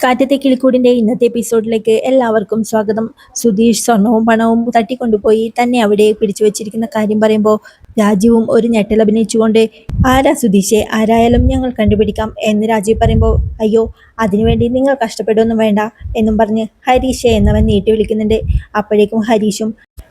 കാറ്റത്തെ കിളിക്കൂടിന്റെ ഇന്നത്തെ എപ്പിസോഡിലേക്ക് എല്ലാവർക്കും സ്വാഗതം. സുധീഷ് സ്വർണവും പണവും തട്ടിക്കൊണ്ടുപോയി തന്നെ അവിടെ പിടിച്ചു വെച്ചിരിക്കുന്ന കാര്യം പറയുമ്പോൾ രാജീവും ഒരു ഞെട്ടൽ അഭിനയിച്ചുകൊണ്ട് ആരാ സുധീഷെ, ആരായാലും ഞങ്ങൾ കണ്ടുപിടിക്കാം എന്ന് രാജീവ് പറയുമ്പോൾ അയ്യോ അതിനുവേണ്ടി നിങ്ങൾ കഷ്ടപ്പെടുകയൊന്നും വേണ്ട എന്നും പറഞ്ഞ് ഹരീഷെ എന്നവൻ നീട്ടി വിളിക്കുന്നുണ്ട്. അപ്പോഴേക്കും ഹരീഷും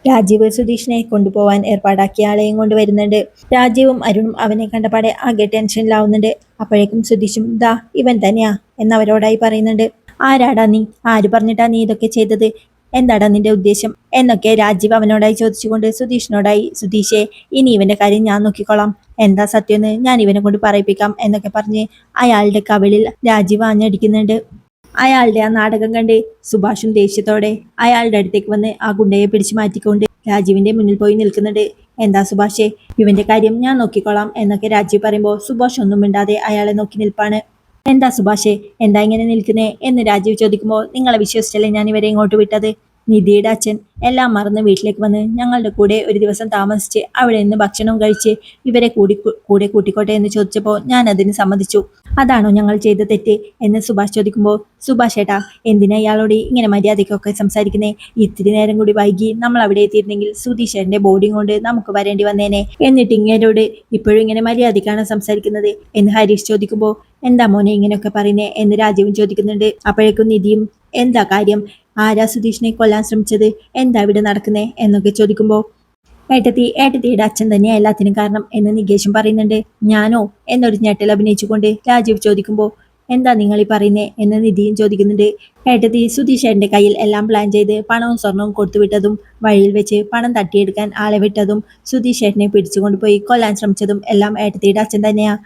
രാജീവ് സുധീഷിനെ കൊണ്ടുപോവാൻ ഏർപ്പാടാക്കിയ ആളെയും കൊണ്ടുവരുന്നുണ്ട്. രാജീവും അരുണും അവനെ കണ്ടപാടെ ആകെ ടെൻഷനിലാവുന്നുണ്ട്. അപ്പോഴേക്കും സുധീഷും ദാ ഇവൻ തന്നെയാ എന്നവരോടായി പറയുന്നുണ്ട്. ആരാടാ നീ, ആര് പറഞ്ഞിട്ടാ നീ ഇതൊക്കെ ചെയ്തത്, എന്താടാ നിന്റെ ഉദ്ദേശം എന്നൊക്കെ രാജീവ് അവനോടായി ചോദിച്ചുകൊണ്ട് സുധീഷിനോടായി സുധീഷെ ഇനി ഇവന്റെ കാര്യം ഞാൻ നോക്കിക്കോളാം, എന്താ സത്യമെന്ന് ഞാൻ ഇവനെ കൊണ്ട് പറയിപ്പിക്കാം എന്നൊക്കെ പറഞ്ഞ് അയാളുടെ കവിളിൽ രാജീവ് ആഞ്ഞടിക്കുന്നുണ്ട്. അയാളുടെ ആ നാടകം കണ്ട് സുഭാഷും ദേഷ്യത്തോടെ അയാളുടെ അടുത്തേക്ക് വന്ന് ആ ഗുണ്ടയെ പിടിച്ചു മാറ്റിക്കൊണ്ട് രാജീവിന്റെ മുന്നിൽ പോയി നിൽക്കുന്നുണ്ട്. എന്താ സുഭാഷേ, ഇവന്റെ കാര്യം ഞാൻ നോക്കിക്കോളാം എന്നൊക്കെ രാജീവ് പറയുമ്പോൾ സുഭാഷ് ഒന്നും മിണ്ടാതെ അയാളെ നോക്കി നിൽപ്പാണ്. എന്താ സുഭാഷേ, എന്താ ഇങ്ങനെ നിൽക്കുന്നേ എന്ന് രാജീവ് ചോദിക്കുമ്പോൾ നിങ്ങളെ വിശ്വസിച്ചല്ലേ ഞാൻ ഇവരെ ഇങ്ങോട്ട് വിട്ടത്. നിധിയുടെ അച്ഛൻ എല്ലാം മറന്ന് വീട്ടിലേക്ക് വന്ന് ഞങ്ങളുടെ കൂടെ ഒരു ദിവസം താമസിച്ച് അവിടെ നിന്ന് ഭക്ഷണവും കഴിച്ച് ഇവരെ കൂടെ കൂട്ടിക്കോട്ടെ എന്ന് ചോദിച്ചപ്പോൾ ഞാൻ അതിന് സമ്മതിച്ചു. അതാണോ ഞങ്ങൾ ചെയ്ത തെറ്റ് എന്ന് സുഭാഷ് ചോദിക്കുമ്പോൾ സുഭാഷ് ഏട്ടാ, എന്തിനാ ഇയാളോട് ഇങ്ങനെ മര്യാദയ്ക്കൊക്കെ സംസാരിക്കുന്നേ, ഇത്തിരി നേരം കൂടി വൈകി നമ്മൾ അവിടെ എത്തിയിരുന്നെങ്കിൽ സുധീഷന്റെ ബോഡിയും കൊണ്ട് നമുക്ക് വരേണ്ടി വന്നേനെ, എന്നിട്ട് ഇങ്ങനോട് ഇപ്പോഴും ഇങ്ങനെ മര്യാദയ്ക്കാണ് സംസാരിക്കുന്നത് എന്ന് ഹരീഷ് ചോദിക്കുമ്പോൾ എന്താ മോനെ ഇങ്ങനെയൊക്കെ പറയുന്നേ എന്ന് രാജീവും ചോദിക്കുന്നുണ്ട്. അപ്പോഴേക്കും നിധിയും എന്താ കാര്യം, ആരാ സുധീഷിനെ കൊല്ലാൻ ശ്രമിച്ചത്, എന്താ ഇവിടെ നടക്കുന്നേ എന്നൊക്കെ ചോദിക്കുമ്പോൾ ഏട്ടത്തിയുടെ അച്ഛൻ തന്നെയാ എല്ലാത്തിനും കാരണം എന്ന് നികേഷും പറയുന്നുണ്ട്. ഞാനോ എന്നൊരു ഞെട്ടൽ അഭിനയിച്ചുകൊണ്ട് രാജീവ് ചോദിക്കുമ്പോൾ എന്താ നിങ്ങൾ ഈ പറയുന്നേ എന്ന് നിധിയും ചോദിക്കുന്നുണ്ട്. ഏട്ടത്തി സുധീഷേട്ടന്റെ കയ്യിൽ എല്ലാം പ്ലാൻ ചെയ്ത് പണവും സ്വർണവും കൊടുത്തുവിട്ടതും വഴിയിൽ വെച്ച് പണം തട്ടിയെടുക്കാൻ ആളെ വിട്ടതും സുധീഷേട്ടനെ പിടിച്ചുകൊണ്ടുപോയി കൊല്ലാൻ ശ്രമിച്ചതും എല്ലാം ഏട്ടത്തിയുടെ അച്ഛൻ തന്നെയാ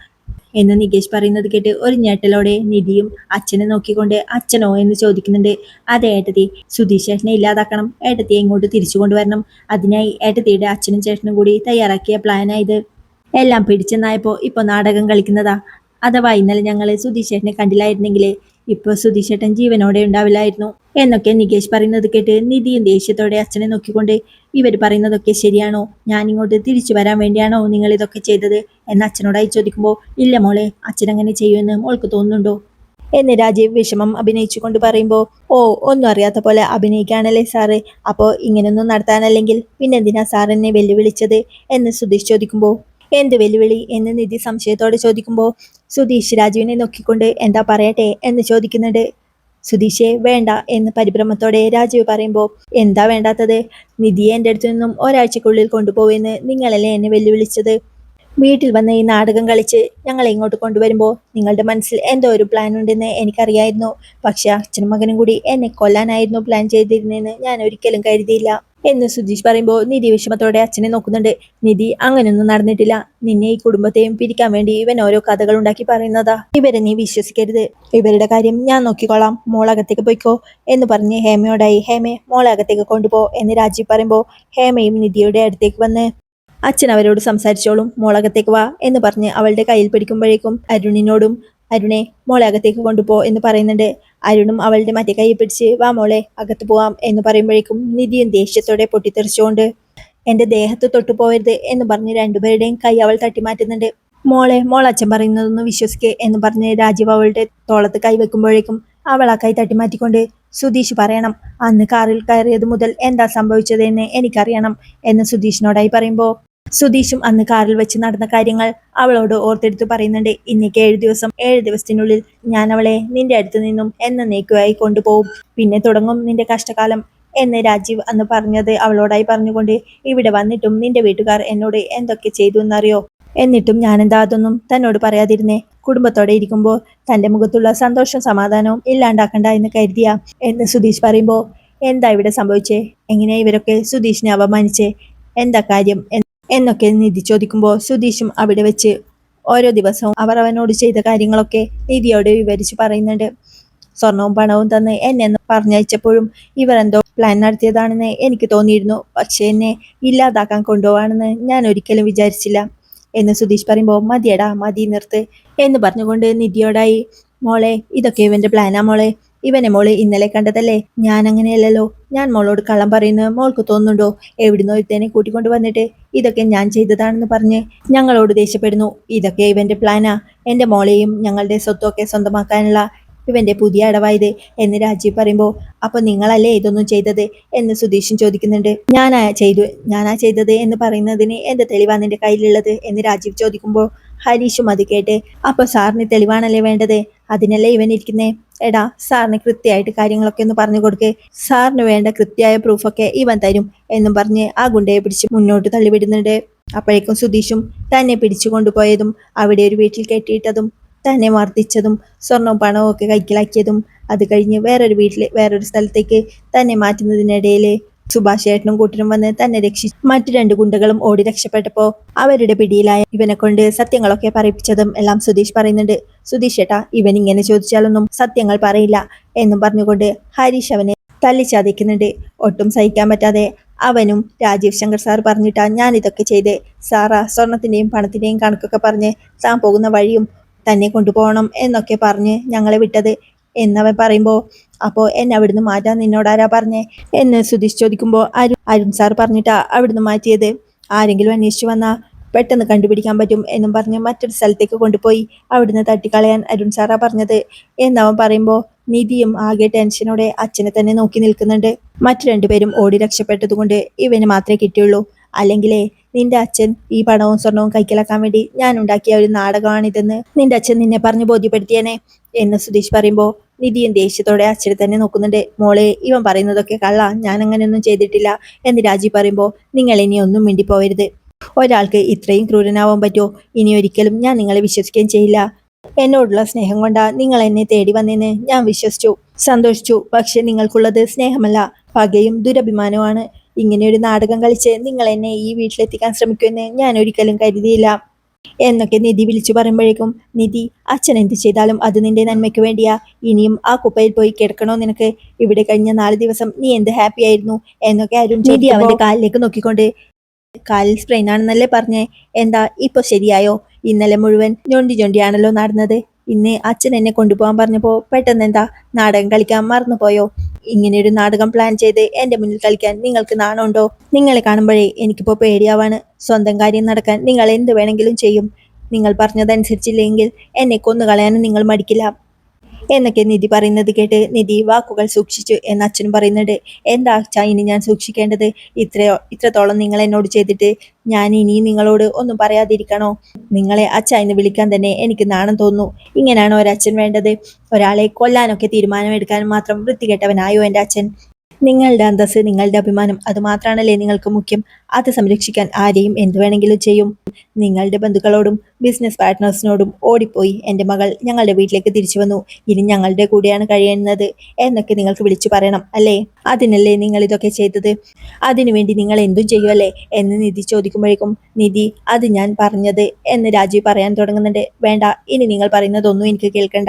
എന്ന് നികേഷ് പറയുന്നത് കേട്ട് ഒരു ഞെട്ടലോടെ നിധിയും അച്ഛനെ നോക്കിക്കൊണ്ട് അച്ഛനോ എന്ന് ചോദിക്കുന്നുണ്ട്. അതെ ഏട്ടത്തി, സുധീഷ് ചേട്ടനെ ഇല്ലാതാക്കണം, ഏട്ടത്തിയെ ഇങ്ങോട്ട് തിരിച്ചു കൊണ്ടുവരണം, അതിനായി ഏട്ടത്തിയുടെ അച്ഛനും ചേട്ടനും കൂടി തയ്യാറാക്കിയ പ്ലാനായത്. എല്ലാം പിടിച്ചെന്നായപ്പോ ഇപ്പൊ നാടകം കളിക്കുന്നതാ. അഥവാ ഇന്നലെ ഞങ്ങള് സുധീഷ് ചേട്ടനെ കണ്ടില്ലായിരുന്നെങ്കിലേ ഇപ്പൊ സുധീഷ് ചേട്ടൻ ജീവനോടെ ഉണ്ടാവില്ലായിരുന്നു എന്നൊക്കെ നികേഷ് പറയുന്നത് കേട്ട് നിധിയും ദേഷ്യത്തോടെ അച്ഛനെ നോക്കിക്കൊണ്ട് ഇവർ പറയുന്നതൊക്കെ ശരിയാണോ, ഞാൻ ഇങ്ങോട്ട് തിരിച്ചു വരാൻ വേണ്ടിയാണോ നിങ്ങൾ ഇതൊക്കെ ചെയ്തത് എന്ന് അച്ഛനോടായി ചോദിക്കുമ്പോൾ ഇല്ല മോളെ, അച്ഛൻ അങ്ങനെ ചെയ്യുമെന്ന് മോൾക്ക് തോന്നുന്നുണ്ടോ എന്ന് രാജീവ് വിഷമം അഭിനയിച്ചുകൊണ്ട് പറയുമ്പോൾ ഓ ഒന്നും അറിയാത്ത പോലെ അഭിനയിക്കുകയാണല്ലേ സാറ്, അപ്പോൾ ഇങ്ങനെയൊന്നും നടത്താനല്ലെങ്കിൽ പിന്നെന്തിനാ സാർ എന്നെ വെല്ലുവിളിച്ചത് എന്ന് സുധീഷ് ചോദിക്കുമ്പോൾ എന്ത് വെല്ലുവിളി എന്ന് നിധി സംശയത്തോടെ ചോദിക്കുമ്പോൾ സുധീഷ് രാജീവിനെ നോക്കിക്കൊണ്ട് എന്താ പറയട്ടെ എന്ന് ചോദിക്കുന്നുണ്ട്. സുധീഷെ വേണ്ട എന്ന് പരിഭ്രമത്തോടെ രാജീവ് പറയുമ്പോൾ എന്താ വേണ്ടാത്തത്, നിധിയെ എൻ്റെ അടുത്തു നിന്നും ഒരാഴ്ചക്കുള്ളിൽ കൊണ്ടുപോകുമെന്ന് നിങ്ങളല്ലേ എന്നെ വെല്ലുവിളിച്ചത്. വീട്ടിൽ വന്ന് ഈ നാടകം കളിച്ച് ഞങ്ങളെ ഇങ്ങോട്ട് കൊണ്ടുവരുമ്പോൾ നിങ്ങളുടെ മനസ്സിൽ എന്തോ ഒരു പ്ലാൻ ഉണ്ടെന്ന് എനിക്കറിയായിരുന്നു. പക്ഷെ അച്ഛനും മകനും കൂടി എന്നെ കൊല്ലാനായിരുന്നു പ്ലാൻ ചെയ്തിരുന്നതെന്ന് ഞാൻ ഒരിക്കലും കരുതിയില്ല എന്ന് സുധീഷ് പറയുമ്പോൾ നിധി വിഷമത്തോടെ അച്ഛനെ നോക്കുന്നുണ്ട്. നിധി അങ്ങനെയൊന്നും നടന്നിട്ടില്ല, നിന്നെ ഈ കുടുംബത്തെയും പിരിക്കാൻ വേണ്ടി ഇവൻ ഓരോ കഥകൾ ഉണ്ടാക്കി പറയുന്നതാ, ഇവരെ നീ വിശ്വസിക്കരുത്, ഇവരുടെ കാര്യം ഞാൻ നോക്കിക്കോളാം, മോളകത്തേക്ക് പോയിക്കോ എന്ന് പറഞ്ഞ് ഹേമയോടായി ഹേമെ മോളകത്തേക്ക് കൊണ്ടുപോ എന്ന് രാജീവ് പറയുമ്പോൾ ഹേമയും നിധിയുടെ അടുത്തേക്ക് വന്ന് അച്ഛൻ അവരോട് സംസാരിച്ചോളും, മോളകത്തേക്ക് വാ എന്ന് പറഞ്ഞ് അവളുടെ കയ്യിൽ പിടിക്കുമ്പോഴേക്കും അരുണിനോടും അരുണെ മോളെ അകത്തേക്ക് കൊണ്ടുപോ എന്ന് പറയുന്നുണ്ട്. അരുണും അവളുടെ മറ്റേ കൈ പിടിച്ച് വാ മോളെ അകത്ത് പോവാം എന്ന് പറയുമ്പോഴേക്കും നിധിയും ദേഷ്യത്തോടെ പൊട്ടിത്തെറിച്ചുകൊണ്ട് എന്റെ ദേഹത്ത് തൊട്ടു പോകരുത് എന്ന് പറഞ്ഞ് രണ്ടുപേരുടെയും കൈ അവൾ തട്ടിമാറ്റുന്നുണ്ട്. മോളച്ഛൻ പറയുന്നതൊന്ന് വിശ്വസിക്കേ എന്ന് പറഞ്ഞ് രാജീവ് അവളുടെ തോളത്ത് കൈവെക്കുമ്പോഴേക്കും അവൾ ആ കൈ തട്ടിമാറ്റിക്കൊണ്ട് സുധീഷ് പറയണം, അന്ന് കാറിൽ കയറിയത് മുതൽ എന്താ സംഭവിച്ചതെന്ന് എനിക്കറിയണം എന്ന് സുധീഷിനോടായി പറയുമ്പോൾ സുധീഷും അന്ന് കാറിൽ വെച്ച് നടന്ന കാര്യങ്ങൾ അവളോട് ഓർത്തെടുത്ത് പറയുന്നുണ്ട്. ഇന്നേക്ക് 7 ദിവസം 7 ദിവസത്തിനുള്ളിൽ ഞാൻ അവളെ നിന്റെ അടുത്ത് നിന്നും എന്നേക്കുമായി കൊണ്ടുപോകും, പിന്നെ തുടങ്ങും നിന്റെ കഷ്ടകാലം എന്ന് രാജീവ് അന്ന് പറഞ്ഞത് അവളോടായി പറഞ്ഞുകൊണ്ട് ഇവിടെ വന്നിട്ടും നിന്റെ വീട്ടുകാർ എന്നോട് എന്തൊക്കെ ചെയ്തു എന്നറിയോ, എന്നിട്ടും ഞാനെന്താ അതൊന്നും തന്നോട് പറയാതിരുന്നേ, കുടുംബത്തോടെ ഇരിക്കുമ്പോൾ തന്റെ മുഖത്തുള്ള സന്തോഷം സമാധാനവും ഇല്ലാണ്ടാക്കണ്ട എന്ന് കരുതിയ എന്ന് സുധീഷ് പറയുമ്പോൾ എന്താ ഇവിടെ സംഭവിച്ചേ, എങ്ങനെയാ ഇവരൊക്കെ സുധീഷിനെ അപമാനിച്ചേ, എന്താ കാര്യം എന്നൊക്കെ നിധി ചോദിക്കുമ്പോൾ സുധീഷും അവിടെ വെച്ച് ഓരോ ദിവസവും അവർ അവനോട് ചെയ്ത കാര്യങ്ങളൊക്കെ നിധിയോട് വിവരിച്ചു പറയുന്നുണ്ട്. സ്വർണവും പണവും തന്ന് എന്നെ പറഞ്ഞയച്ചപ്പോഴും ഇവർ എന്തോ പ്ലാൻ നടത്തിയതാണെന്ന് എനിക്ക് തോന്നിയിരുന്നു, പക്ഷെ എന്നെ ഇല്ലാതാക്കാൻ കൊണ്ടുപോവാണെന്ന് ഞാൻ ഒരിക്കലും വിചാരിച്ചില്ല എന്ന് സുധീഷ് പറയുമ്പോൾ മതിയടാ മതി നിർത്ത് എന്ന് പറഞ്ഞുകൊണ്ട് നിധിയോടായി മോളെ ഇതൊക്കെ ഇവന്റെ പ്ലാനാ മോളെ, ഇവനെ മോള് ഇന്നലെ കണ്ടതല്ലേ, ഞാൻ അങ്ങനെയല്ലല്ലോ, ഞാൻ മോളോട് കള്ളം പറയുന്നത് മോൾക്ക് തോന്നുന്നുണ്ടോ, എവിടുന്നോ ഒരുത്തനെ കൂട്ടിക്കൊണ്ട് വന്നിട്ട് ഇതൊക്കെ ഞാൻ ചെയ്തതാണെന്ന് പറഞ്ഞ് ഞങ്ങളോട് ദേഷ്യപ്പെടുന്നു, ഇതൊക്കെ ഇവന്റെ പ്ലാനാ, എന്റെ മോളെയും ഞങ്ങളുടെ സ്വത്തൊക്കെ സ്വന്തമാക്കാനുള്ള ഇവന്റെ പുതിയ അടവായത് എന്ന് രാജീവ് പറയുമ്പോൾ, അപ്പൊ നിങ്ങളല്ലേ ഇതൊന്നും ചെയ്തത് എന്ന് സുധീഷും ചോദിക്കുന്നുണ്ട്. ഞാനാ ചെയ്തത് എന്ന് പറയുന്നതിന് എന്ത് തെളിവാ നിന്റെ കയ്യിലുള്ളത് എന്ന് രാജീവ് ചോദിക്കുമ്പോൾ ഹരീഷും അത് കേട്ട്, അപ്പൊ സാറിന് തെളിവാണല്ലേ വേണ്ടത്, അതിനല്ലേ ഇവൻ ഇരിക്കുന്നേ. എടാ, സാറിന് കൃത്യമായിട്ട് കാര്യങ്ങളൊക്കെ ഒന്ന് പറഞ്ഞു കൊടുക്ക്, സാറിന് വേണ്ട കൃത്യമായ പ്രൂഫൊക്കെ ഇവൻ തരും എന്നും പറഞ്ഞ് ആ ഗുണ്ടയെ പിടിച്ച് മുന്നോട്ട് തള്ളിവിടുന്നുണ്ട്. അപ്പോഴേക്കും സുധീഷും തന്നെ പിടിച്ചു കൊണ്ടുപോയതും അവിടെ ഒരു വീട്ടിൽ കെട്ടിയിട്ടതും തന്നെ മർദ്ദിച്ചതും സ്വർണവും പണവും ഒക്കെ കൈക്കലാക്കിയതും അത് കഴിഞ്ഞ് വേറൊരു വീട്ടിൽ വേറൊരു സ്ഥലത്തേക്ക് തന്നെ മാറ്റുന്നതിനിടയിൽ സുഭാഷ് ഏട്ടനും കൂട്ടരും വന്ന് തന്നെ രക്ഷിച്ചു. മറ്റു രണ്ട് ഗുണ്ടകളും ഓടി രക്ഷപ്പെട്ടപ്പോ അവരുടെ പിടിയിലായ ഇവനെ കൊണ്ട് സത്യങ്ങളൊക്കെ പറയിപ്പിച്ചതും എല്ലാം സുധീഷ് പറയുന്നുണ്ട്. സുധീഷ് ഏട്ടാ, ഇവൻ ഇങ്ങനെ ചോദിച്ചാലൊന്നും സത്യങ്ങൾ പറയില്ല എന്നും പറഞ്ഞുകൊണ്ട് ഹരീഷ് അവനെ തല്ലിച്ചാതിക്കുന്നുണ്ട്. ഒട്ടും സഹിക്കാൻ പറ്റാതെ അവനും രാജീവ് ശങ്കർ സാർ പറഞ്ഞിട്ടാ ഞാൻ ഇതൊക്കെ ചെയ്ത്, സാറാ സ്വർണത്തിന്റെയും പണത്തിന്റെയും കണക്കൊക്കെ പറഞ്ഞ് താൻ പോകുന്ന വഴിയും തന്നെ കൊണ്ടുപോകണം എന്നൊക്കെ പറഞ്ഞ് ഞങ്ങളെ വിട്ടത് എന്നവൻ പറയുമ്പോ, അപ്പോ എന്നെ അവിടുന്ന് മാറ്റാൻ നിന്നോടാരാ പറഞ്ഞേ എന്ന് സുധീഷ് ചോദിക്കുമ്പോൾ, അരുൺ സാർ പറഞ്ഞിട്ടാ അവിടുന്ന് മാറ്റിയത്, ആരെങ്കിലും അന്വേഷിച്ചു വന്നാ പെട്ടെന്ന് കണ്ടുപിടിക്കാൻ പറ്റും എന്നും പറഞ്ഞ് മറ്റൊരു സ്ഥലത്തേക്ക് കൊണ്ടുപോയി അവിടുന്ന് തട്ടിക്കളയാൻ അരുൺ സാറാ പറഞ്ഞത് എന്നവൻ പറയുമ്പോൾ നിധിയും ആകെ ടെൻഷനോടെ അച്ഛനെ തന്നെ നോക്കി നിൽക്കുന്നുണ്ട്. മറ്റു രണ്ടുപേരും ഓടി രക്ഷപ്പെട്ടതുകൊണ്ട് ഇവന് മാത്രമേ കിട്ടിയുള്ളൂ. അല്ലെങ്കിലേ നിന്റെ അച്ഛൻ ഈ പണവും സ്വർണവും കൈക്കലാക്കാൻ വേണ്ടി ഞാൻ ഉണ്ടാക്കിയ ഒരു നാടകമാണിതെന്ന് നിന്റെ അച്ഛൻ നിന്നെ പറഞ്ഞു ബോധ്യപ്പെടുത്തിയേനെ എന്ന് സുധീഷ് പറയുമ്പോൾ നിധിയും ദേഷ്യത്തോടെ അച്ഛനെ തന്നെ നോക്കുന്നുണ്ട്. മോളെ, ഇവൻ പറയുന്നതൊക്കെ കള്ളാ, ഞാൻ അങ്ങനെയൊന്നും ചെയ്തിട്ടില്ല എന്ന് രാജീവ് പറയുമ്പോൾ, നിങ്ങൾ ഇനി ഒന്നും മിണ്ടിപ്പോവരുത്. ഒരാൾക്ക് ഇത്രയും ക്രൂരനാവാൻ പറ്റുമോ? ഇനി ഒരിക്കലും ഞാൻ നിങ്ങളെ വിശ്വസിക്കുകയും ചെയ്യില്ല. എന്നോടുള്ള സ്നേഹം കൊണ്ടാ നിങ്ങൾ എന്നെ തേടി വന്നെന്ന് ഞാൻ വിശ്വസിച്ചു, സന്തോഷിച്ചു. പക്ഷെ നിങ്ങൾക്കുള്ളത് സ്നേഹമല്ല, പകയും ദുരഭിമാനവുമാണ്. ഇങ്ങനെയൊരു നാടകം കളിച്ച് നിങ്ങൾ എന്നെ ഈ വീട്ടിലെത്തിക്കാൻ ശ്രമിക്കുമെന്ന് ഞാൻ ഒരിക്കലും കരുതിയില്ല എന്നൊക്കെ നിധി വിളിച്ചു പറയുമ്പോഴേക്കും, നിധി, അച്ഛൻ എന്ത് ചെയ്താലും അത് നിന്റെ നന്മയ്ക്ക് വേണ്ടിയാ. ഇനിയും ആ കുപ്പയിൽ പോയി കിടക്കണോ നിനക്ക്? ഇവിടെ കഴിഞ്ഞ 4 ദിവസം നീ എന്ത് ഹാപ്പി ആയിരുന്നു എന്നൊക്കെ അരുൺ നിധി അവന്റെ കാലിലേക്ക് നോക്കിക്കൊണ്ട്, കാലിൽ സ്പ്രെയിൻ ആണെന്നല്ലേ പറഞ്ഞേ, എന്താ ഇപ്പൊ ശരിയായോ? ഇന്നലെ മുഴുവൻ ഞൊണ്ടിയാണല്ലോ നടന്നത്. ഇന്ന് അച്ഛൻ എന്നെ കൊണ്ടുപോകാൻ പറഞ്ഞപ്പോ പെട്ടെന്ന് എന്താ നാടകം കളിക്കാൻ മറന്നുപോയോ? ഇങ്ങനെയൊരു നാടകം പ്ലാൻ ചെയ്ത് എന്റെ മുന്നിൽ കളിക്കാൻ നിങ്ങൾക്ക് നാണമുണ്ടോ? നിങ്ങളെ കാണുമ്പോഴേ എനിക്കിപ്പോ പേടിയാവാണ്. സ്വന്തം കാര്യം നടക്കാൻ നിങ്ങൾ എന്ത് വേണമെങ്കിലും ചെയ്യും. നിങ്ങൾ പറഞ്ഞതനുസരിച്ചില്ലെങ്കിൽ എന്നെ കൊന്നുകളയാനും നിങ്ങൾ മടിക്കില്ല എന്നൊക്കെ നിധി പറയുന്നത് കേട്ട് നിധി വാക്കുകൾ സൂക്ഷിച്ചു എന്ന് അച്ഛനും പറയുന്നുണ്ട്. എന്താ അച്ഛാ ഇനി ഞാൻ സൂക്ഷിക്കേണ്ടത്? ഇത്രത്തോളം നിങ്ങൾ എന്നോട് ചെയ്തിട്ട് ഞാൻ ഇനി നിങ്ങളോട് ഒന്നും പറയാതിരിക്കണോ? നിങ്ങളെ അച്ഛ എന്ന് വിളിക്കാൻ തന്നെ എനിക്ക് നാണം തോന്നുന്നു. ഇങ്ങനെയാണോ ഒരച്ഛൻ വേണ്ടത്? ഒരാളെ കൊല്ലാനൊക്കെ തീരുമാനമെടുക്കാൻ മാത്രം വൃത്തികെട്ടവനായോ എൻ്റെ അച്ഛൻ? നിങ്ങളുടെ അന്തസ്സ്, നിങ്ങളുടെ അഭിമാനം, അത് മാത്രമാണല്ലേ നിങ്ങൾക്ക് മുഖ്യം. അത് സംരക്ഷിക്കാൻ ആരെയും എന്തു വേണമെങ്കിലും ചെയ്യും. നിങ്ങളുടെ ബന്ധുക്കളോടും ബിസിനസ് പാർട്ട്നേഴ്സിനോടും ഓടിപ്പോയി എൻ്റെ മകൾ ഞങ്ങളുടെ വീട്ടിലേക്ക് തിരിച്ചു വന്നു, ഇനി ഞങ്ങളുടെ കൂടെയാണ് കഴിയുന്നത് എന്നൊക്കെ നിങ്ങൾക്ക് വിളിച്ചു പറയണം അല്ലേ? അതിനല്ലേ നിങ്ങൾ ഇതൊക്കെ ചെയ്തത്? അതിനുവേണ്ടി നിങ്ങൾ എന്തും ചെയ്യുമല്ലേ എന്ന് നിധി ചോദിക്കുമ്പോഴേക്കും, നിധി, അത് ഞാൻ പറഞ്ഞത് എന്ന് രാജീവ് പറയാൻ തുടങ്ങുന്നുണ്ട്. വേണ്ട, ഇനി നിങ്ങൾ പറയുന്നതൊന്നും എനിക്ക് കേൾക്കണ്ട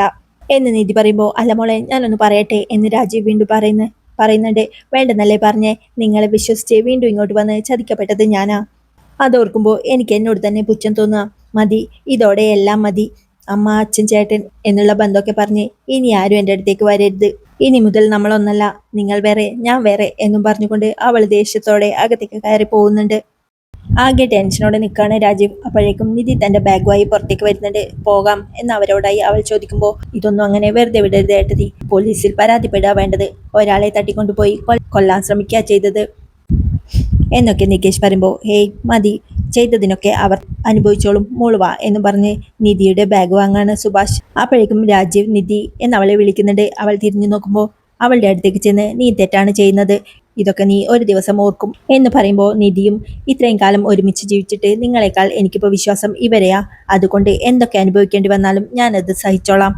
എന്ന് നിധി പറയുമ്പോൾ, അല്ല മോളെ, ഞാനൊന്ന് പറയട്ടെ എന്ന് രാജീവ് വീണ്ടും പറയുന്നുണ്ട്. വേണ്ടെന്നല്ലേ പറഞ്ഞേ? നിങ്ങളെ വിശ്വസിച്ച് വീണ്ടും ഇങ്ങോട്ട് വന്ന് ചതിക്കപ്പെട്ടത് ഞാനാ. അതോർക്കുമ്പോൾ എനിക്ക് എന്നോട് തന്നെ പുച്ഛം തോന്നുക. മതി, ഇതോടെ എല്ലാം മതി. അമ്മ, അച്ഛൻ, ചേട്ടൻ എന്നുള്ള ബന്ധമൊക്കെ പറഞ്ഞ് ഇനി ആരും എൻ്റെ അടുത്തേക്ക് വരരുത്. ഇനി മുതൽ നമ്മളൊന്നല്ല, നിങ്ങൾ വേറെ ഞാൻ വേറെ എന്നും പറഞ്ഞുകൊണ്ട് അവൾ ദേഷ്യത്തോടെ അകത്തേക്ക് കയറി പോകുന്നുണ്ട്. ആകെ ടെൻഷനോടെ നിൽക്കുകയാണ് രാജീവ്. അപ്പോഴേക്കും നിധി തന്റെ ബാഗുമായി പുറത്തേക്ക് വരുന്നുണ്ട്. പോകാം എന്ന് അവരോടായി അവൾ ചോദിക്കുമ്പോൾ, ഇതൊന്നും അങ്ങനെ വെറുതെ വിടരുത് ഏട്ടതി, പോലീസിൽ പരാതിപ്പെടുക വേണ്ടത്, ഒരാളെ തട്ടിക്കൊണ്ടുപോയി കൊല്ലാൻ ശ്രമിക്കുക ചെയ്തത് എന്നൊക്കെ നികേഷ് പറയുമ്പോൾ, ഹേയ് മതി, ചെയ്തതിനൊക്കെ അവർ അനുഭവിച്ചോളും, മോളുവാ എന്ന് പറഞ്ഞ് നിധിയുടെ ബാഗ് വാങ്ങാണ് സുഭാഷ്. അപ്പോഴേക്കും രാജീവ് നിധി എന്നവളെ വിളിക്കുന്നുണ്ട്. അവൾ തിരിഞ്ഞു നോക്കുമ്പോൾ അവളുടെ അടുത്തേക്ക് ചെന്ന്, നീ തെറ്റാണ് ചെയ്യുന്നത്, ഇതൊക്കെ നീ ഒരു ദിവസം ഓർക്കും എന്ന് പറയുമ്പോൾ നിധിയും, ഇത്രയും കാലം ഒരുമിച്ച് ജീവിച്ചിട്ട് നിങ്ങളെക്കാൾ എനിക്കിപ്പോൾ വിശ്വാസം ഇവരെയാ, അതുകൊണ്ട് എന്തൊക്കെ അനുഭവിക്കേണ്ടി വന്നാലും ഞാനത് സഹിച്ചോളാം.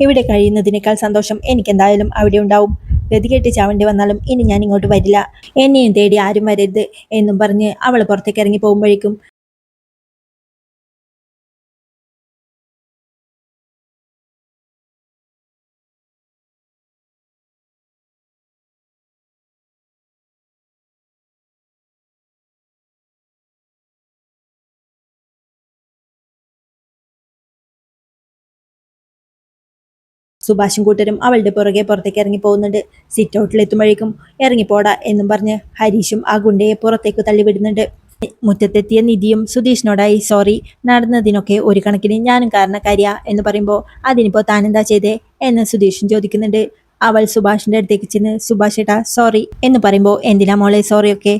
ഇവിടെ കഴിയുന്നതിനേക്കാൾ സന്തോഷം എനിക്കെന്തായാലും അവിടെ ഉണ്ടാവും. ഗതികെട്ട് ചാവേണ്ടി വന്നാലും ഇനി ഞാൻ ഇങ്ങോട്ട് വരില്ല, എന്നെയും തേടി ആരും വരരുത് എന്നും പറഞ്ഞ് അവൾ പുറത്തേക്ക് ഇറങ്ങി പോകുമ്പോഴേക്കും സുഭാഷും കൂട്ടരും അവളുടെ പുറകെ പുറത്തേക്ക് ഇറങ്ങി പോകുന്നുണ്ട്. സിറ്റ് ഔട്ടിൽ എത്തുമ്പോഴേക്കും, ഇറങ്ങിപ്പോടാ എന്നും പറഞ്ഞ് ഹരീഷും ആ ഗുണ്ടയെ പുറത്തേക്ക് തള്ളിവിടുന്നുണ്ട്. മുറ്റത്തെത്തിയ നിധിയും സുധീഷിനോടായി സോറി, നടന്നതിനൊക്കെ ഒരു കണക്കിന് ഞാനും കാരണക്കാരിയാ എന്ന് പറയുമ്പോൾ അതിനിപ്പോ താനെന്താ ചെയ്തേ എന്ന് സുധീഷും ചോദിക്കുന്നുണ്ട്. അവൾ സുഭാഷിന്റെ അടുത്തേക്ക് ചെന്ന് സുഭാഷ് ഏട്ടാ സോറി എന്ന് പറയുമ്പോൾ എന്തിനാ മോളെ സോറിയൊക്കെ,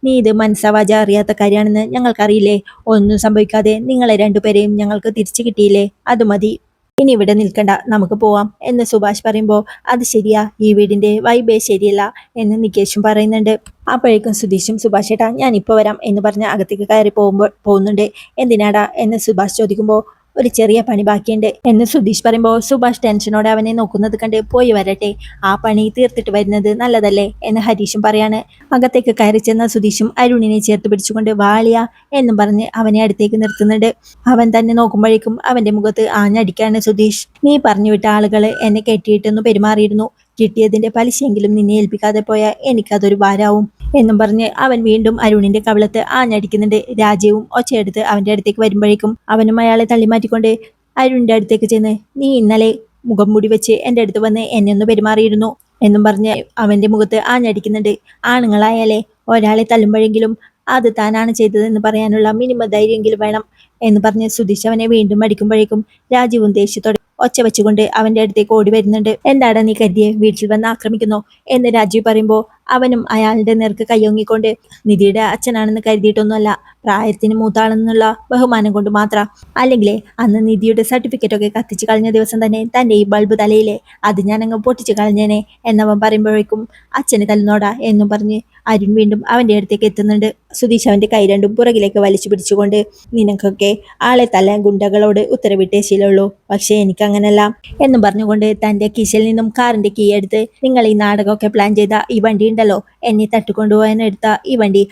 നീ ഇത് മനസ്സാവാജ അറിയാത്ത കാര്യമാണെന്ന് ഞങ്ങൾക്കറിയില്ലേ, ഒന്നും സംഭവിക്കാതെ നിങ്ങളെ രണ്ടുപേരെയും ഞങ്ങൾക്ക് തിരിച്ചു കിട്ടിയില്ലേ, അത് മതി, ഇനി ഇവിടെ നിൽക്കണ്ട നമുക്ക് പോവാം എന്ന് സുഭാഷ് പറയുമ്പോൾ അത് ശരിയാ, ഈ വീടിന്റെ വൈബേ ശരിയല്ല എന്ന് നികേഷും പറയുന്നുണ്ട്. അപ്പോഴേക്കും സുധീഷും സുഭാഷ് ഏട്ടാ ഞാൻ ഇപ്പോൾ വരാം എന്ന് പറഞ്ഞ് അകത്തേക്ക് കയറി പോകുന്നുണ്ട്. എന്തിനാടാ എന്ന് സുഭാഷ് ചോദിക്കുമ്പോൾ ഒരു ചെറിയ പണി ബാക്കിയുണ്ട് എന്ന് സുധീഷ് പറയുമ്പോൾ സുഭാഷ് ടെൻഷനോടെ അവനെ നോക്കുന്നത് കണ്ട് പോയി വരട്ടെ, ആ പണി തീർത്തിട്ട് വരുന്നത് നല്ലതല്ലേ എന്ന് ഹരീഷും പറയാണ്. അകത്തേക്ക് കയറി ചെന്ന സുധീഷും അരുണിനെ ചേർത്ത് പിടിച്ചുകൊണ്ട് വാളിയ എന്നും പറഞ്ഞ് അവനെ അടുത്തേക്ക് നിർത്തുന്നുണ്ട്. അവൻ തന്നെ നോക്കുമ്പോഴേക്കും അവന്റെ മുഖത്ത് ആഞ്ഞടിക്കാണ് സുധീഷ്. നീ പറഞ്ഞു വിട്ട ആളുകള് എന്നെ കെട്ടിയിട്ടൊന്ന് പെരുമാറിയിരുന്നു, കിട്ടിയതിന്റെ പലിശയെങ്കിലും നിന്നെ ഏൽപ്പിക്കാതെ പോയാൽ എനിക്കതൊരു ഭാരാവും എന്നും പറഞ്ഞ് അവൻ വീണ്ടും അരുണിന്റെ കവിളത്ത് ആഞ്ഞടിക്കുന്നുണ്ട്. രാജീവും ഒച്ചയെടുത്ത് അവന്റെ അടുത്തേക്ക് വരുമ്പോഴേക്കും അവനും അയാളെ തള്ളിമാറ്റിക്കൊണ്ട് അരുണിന്റെ അടുത്തേക്ക് ചെന്ന് നീ ഇന്നലെ മുഖം മൂടി വെച്ച് എൻ്റെ അടുത്ത് വന്ന് എന്നെ ഒന്ന് പെരുമാറിയിരുന്നു എന്നും പറഞ്ഞ് അവന്റെ മുഖത്ത് ആഞ്ഞടിക്കുന്നുണ്ട്. ആണുങ്ങളായാലേ ഒരാളെ തല്ലുമ്പോഴെങ്കിലും അത് താനാണ് ചെയ്തതെന്ന് പറയാനുള്ള മിനിമം ധൈര്യമെങ്കിലും വേണം എന്ന് പറഞ്ഞ് സുധീഷ് അവനെ വീണ്ടും അടിക്കുമ്പോഴേക്കും രാജീവും ദേഷ്യത്തോടെ ഒച്ച വെച്ചുകൊണ്ട് അവന്റെ അടുത്തേക്ക് ഓടി വരുന്നുണ്ട്. എന്താണ് നീ കരുതിയെ വീട്ടിൽ വന്ന് ആക്രമിക്കുന്നോ എന്ന് രാജീവ് പറയുമ്പോൾ അവനും അയാളുടെ നേർക്ക് കയ്യൊങ്ങിക്കൊണ്ട് നിധിയുടെ അച്ഛനാണെന്ന് കരുതിയിട്ടൊന്നുമല്ല, പ്രായത്തിന് മൂത്താളെന്നുള്ള ബഹുമാനം കൊണ്ട് മാത്രം, അല്ലെങ്കിലേ അന്ന് നിധിയുടെ സർട്ടിഫിക്കറ്റ് ഒക്കെ കത്തിച്ച് കളഞ്ഞ ദിവസം തന്നെ തന്റെ ഈ ബൾബ് തലയിലെ അത് ഞാൻ അങ്ങ് പൊട്ടിച്ച് കളഞ്ഞേനെ എന്നവൻ പറയുമ്പോഴേക്കും അച്ഛന് തല്ലുന്നോടാ എന്നും പറഞ്ഞ് അരുൺ വീണ്ടും അവന്റെ അടുത്തേക്ക് എത്തുന്നുണ്ട്. സുധീഷ് അവന്റെ കൈ രണ്ടും പുറകിലേക്ക് വലിച്ചു പിടിച്ചുകൊണ്ട് നിനക്കൊക്കെ ആളെ തല്ലാൻ ഗുണ്ടകളോട് ഉത്തരവിട്ടേ ശീലമുള്ളൂ, പക്ഷേ എനിക്കങ്ങനല്ല എന്നും പറഞ്ഞുകൊണ്ട് തന്റെ കീശയിൽ നിന്നും കാറിന്റെ കീ എടുത്ത് നിങ്ങൾ ഈ നാടകമൊക്കെ പ്ലാൻ ചെയ്ത ഈ വണ്ടി ഉണ്ടല്ലോ, എന്നെ തട്ടിക്കൊണ്ടുപോകാൻ എടുത്ത ഈ വണ്ടി,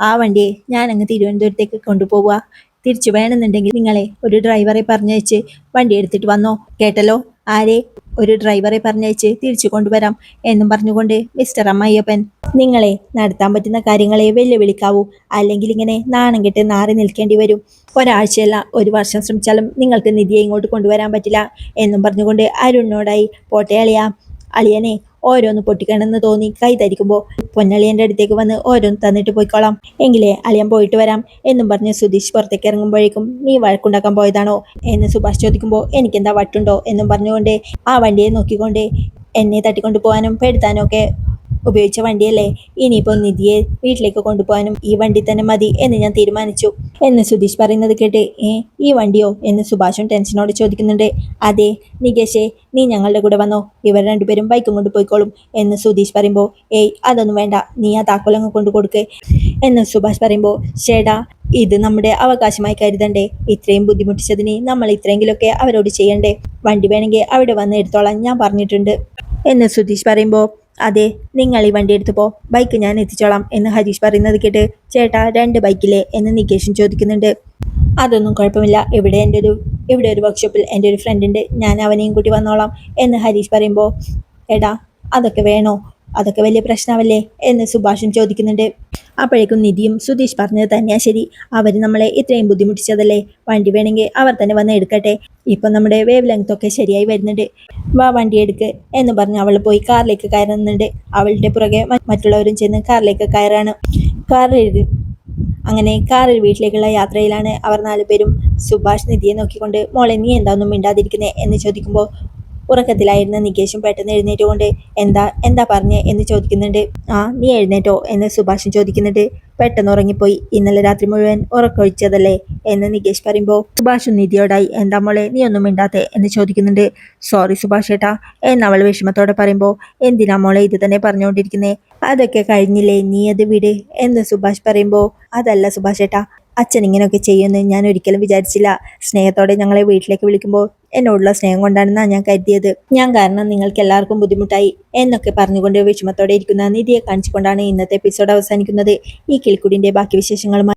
ആ വണ്ടിയെ ഞാൻ അങ്ങ് തിരുവനന്തപുരത്തേക്ക് കൊണ്ടുപോവുക, തിരിച്ചു വേണമെന്നുണ്ടെങ്കിൽ നിങ്ങളെ ഒരു ഡ്രൈവറെ പറഞ്ഞയച്ച് വണ്ടി എടുത്തിട്ട് വന്നോ, കേട്ടല്ലോ, ആരെ ഒരു ഡ്രൈവറെ പറഞ്ഞയച്ച് തിരിച്ചു കൊണ്ടുവരാം എന്നും പറഞ്ഞുകൊണ്ട് മിസ്റ്റർ അമ്മയ്യപ്പൻ നിങ്ങളെ നടത്താൻ പറ്റുന്ന കാര്യങ്ങളെ വെല്ലുവിളിക്കാവൂ, അല്ലെങ്കിൽ ഇങ്ങനെ നാണം കെട്ട് നാറി നിൽക്കേണ്ടി വരും, ഒരാഴ്ചയല്ല ഒരു വർഷം ശ്രമിച്ചാലും നിങ്ങൾക്ക് നിധിയെ ഇങ്ങോട്ട് കൊണ്ടുവരാൻ പറ്റില്ല എന്നും പറഞ്ഞുകൊണ്ട് അരുണിനോടായി പോട്ടെ അളിയാ, അളിയനെ ഓരോന്ന് പൊട്ടിക്കണമെന്ന് തോന്നി കൈ ധരിക്കുമ്പോൾ പൊന്നളിയന്റെ അടുത്തേക്ക് വന്ന് ഓരോന്ന് തന്നിട്ട് പോയിക്കോളാം, എങ്കിലേ അളിയൻ പോയിട്ട് വരാം എന്നും പറഞ്ഞ് സുധീഷ് പുറത്തേക്ക് ഇറങ്ങുമ്പോഴേക്കും നീ വഴക്കുണ്ടാക്കാൻ പോയതാണോ എന്ന് സുഭാഷ് ചോദിക്കുമ്പോൾ എനിക്കെന്താ വട്ടുണ്ടോ എന്നും പറഞ്ഞുകൊണ്ട് ആ വണ്ടിയെ നോക്കിക്കൊണ്ട് എന്നെ തട്ടിക്കൊണ്ടു പോകാനും പെടുത്താനും ഒക്കെ ഉപയോഗിച്ച വണ്ടിയല്ലേ, ഇനിയിപ്പോൾ നിധിയെ വീട്ടിലേക്ക് കൊണ്ടുപോകാനും ഈ വണ്ടി തന്നെ മതി എന്ന് ഞാൻ തീരുമാനിച്ചു എന്ന് സുധീഷ് പറയുന്നത് കേട്ട് ഈ വണ്ടിയോ എന്ന് സുഭാഷും ടെൻഷനോട് ചോദിക്കുന്നുണ്ട്. അതെ നികേഷേ, നീ ഞങ്ങളുടെ കൂടെ വന്നോ, ഇവർ രണ്ടുപേരും ബൈക്കും കൊണ്ട് പോയിക്കോളും എന്ന് സുധീഷ് പറയുമ്പോൾ അതൊന്നും വേണ്ട, നീ ആ താക്കോലങ്ങ് കൊണ്ടു കൊടുക്ക് എന്ന് സുഭാഷ് പറയുമ്പോൾ ചേടാ ഇത് നമ്മുടെ അവകാശമായി കരുതണ്ടേ, ഇത്രയും ബുദ്ധിമുട്ടിച്ചതിന് നമ്മൾ ഇത്രയെങ്കിലൊക്കെ അവരോട് ചെയ്യണ്ടേ, വണ്ടി വേണമെങ്കിൽ അവിടെ വന്ന് എടുത്തോളാൻ ഞാൻ പറഞ്ഞിട്ടുണ്ട് എന്ന് സുധീഷ് പറയുമ്പോൾ അതെ നിങ്ങൾ ഈ വണ്ടി എടുത്തു പോ, ബൈക്ക് ഞാൻ എത്തിച്ചോളാം എന്ന് ഹരീഷ് പറയുന്നത് കേട്ട് ചേട്ടാ 2 ബൈക്കില്ലേ എന്ന് നികേഷും ചോദിക്കുന്നുണ്ട്. അതൊന്നും കുഴപ്പമില്ല, ഇവിടെ ഒരു വർക്ക്ഷോപ്പിൽ എൻ്റെ ഒരു ഫ്രണ്ട് ഉണ്ട്, ഞാൻ അവനെയും കൂട്ടി വന്നോളാം എന്ന് ഹരീഷ് പറയുമ്പോൾ എടാ അതൊക്കെ വേണോ, അതൊക്കെ വലിയ പ്രശ്നമല്ലേ എന്ന് സുഭാഷും ചോദിക്കുന്നുണ്ട്. അപ്പോഴേക്കും നിധിയും സുധീഷ് പറഞ്ഞത് തന്നെയാ ശരി, അവർ നമ്മളെ ഇത്രയും ബുദ്ധിമുട്ടിച്ചതല്ലേ, വണ്ടി വേണമെങ്കിൽ അവർ തന്നെ വന്ന് എടുക്കട്ടെ, ഇപ്പം നമ്മുടെ വേവ് ലെങ്ത് ഒക്കെ ശരിയായി വരുന്നുണ്ട്, വാ വണ്ടി എടുക്ക് എന്ന് പറഞ്ഞ് അവൾ പോയി കാറിലേക്ക് കയറുന്നുണ്ട്. അവളുടെ പുറകെ മറ്റുള്ളവരും ചെന്ന് കാറിലേക്ക് കയറാണ്. അങ്ങനെ കാറിൽ വീട്ടിലേക്കുള്ള യാത്രയിലാണ് അവർ 4 പേരും. സുഭാഷ് നിധിയെ നോക്കിക്കൊണ്ട് മോളെ നീ എന്താ ഒന്നും മിണ്ടാതിരിക്കുന്നേ എന്ന് ചോദിക്കുമ്പോൾ ഉറക്കത്തിലായിരുന്ന നികേഷും പെട്ടെന്ന് എഴുന്നേറ്റുകൊണ്ട് എന്താ പറഞ്ഞേ എന്ന് ചോദിക്കുന്നുണ്ട്. നീ എഴുന്നേറ്റോ എന്ന് സുഭാഷും ചോദിക്കുന്നുണ്ട്. പെട്ടെന്ന് ഉറങ്ങിപ്പോയി, ഇന്നലെ രാത്രി മുഴുവൻ ഉറക്കൊഴിച്ചതല്ലേ എന്ന് നികേഷ് പറയുമ്പോൾ സുഭാഷും നിധിയോടായി എന്താ മോളെ നീ ഒന്നും മിണ്ടാത്തേ എന്ന് ചോദിക്കുന്നുണ്ട്. സോറി സുഭാഷ് ഏട്ടാ എന്നവൾ വിഷമത്തോടെ പറയുമ്പോൾ എന്തിനാ മോളെ ഇത് തന്നെ പറഞ്ഞുകൊണ്ടിരിക്കുന്നേ, അതൊക്കെ കഴിഞ്ഞില്ലേ, നീ അത് വിട് എന്ന് സുഭാഷ് പറയുമ്പോൾ അതല്ല സുഭാഷ് ഏട്ടാ, അച്ഛൻ ഇങ്ങനെയൊക്കെ ചെയ്യുമെന്ന് ഞാൻ ഒരിക്കലും വിചാരിച്ചില്ല, സ്നേഹത്തോടെ ഞങ്ങളെ വീട്ടിലേക്ക് വിളിക്കുമ്പോൾ എന്നോടുള്ള സ്നേഹം കൊണ്ടാണെന്നാണ് ഞാൻ കരുതിയത്, ഞാൻ കാരണം നിങ്ങൾക്ക് എല്ലാവർക്കും ബുദ്ധിമുട്ടായി എന്നൊക്കെ പറഞ്ഞുകൊണ്ട് വിഷമത്തോടെ ഇരിക്കുന്ന നിധിയെ കാണിച്ചുകൊണ്ടാണ് ഇന്നത്തെ എപ്പിസോഡ് അവസാനിക്കുന്നത്. ഈ കിളിക്കുടിന്റെ ബാക്കി വിശേഷങ്ങളുമായി